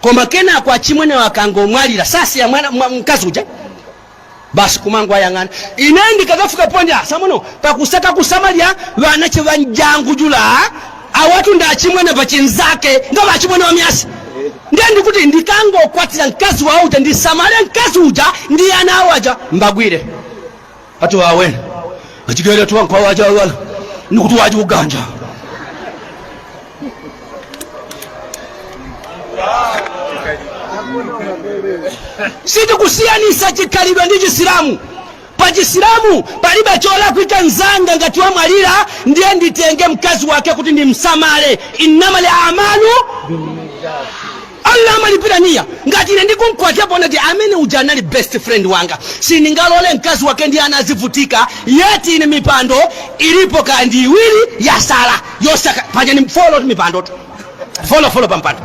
koma kena kwa chimwene wakango mwalira sasi ya mwana mkazi uja basi kumangu ayangana inendi kakafuka ponja samono pakusaka kusamalia wanache wanjangu jula awatu nda chimwene bachinzake ndo bachimwene wa miasi ndendi kuti ndikango kwatira nkazi wa uja ndi samale nkazi uja ndi ana waja mbagwire hatu wawe achigele tuwa kwa waja wala nukutu waji uganja siti kusiyanisa chikalidwe ndi chisilamu pa chisilamu palibe chola kuika nzanga ngati wa mwalira ndiye nditenge mkazi wake kuti ndi msamale innamal a'malu Allah malipira nia ngati ine ndikumkwatia pona ti amene ujanali best friend wanga siningalole mkazi wake ndi anazivutika yeti ine mipando ilipo kandi iwiri ya sala yosaka paja ni follow mipando follow pampando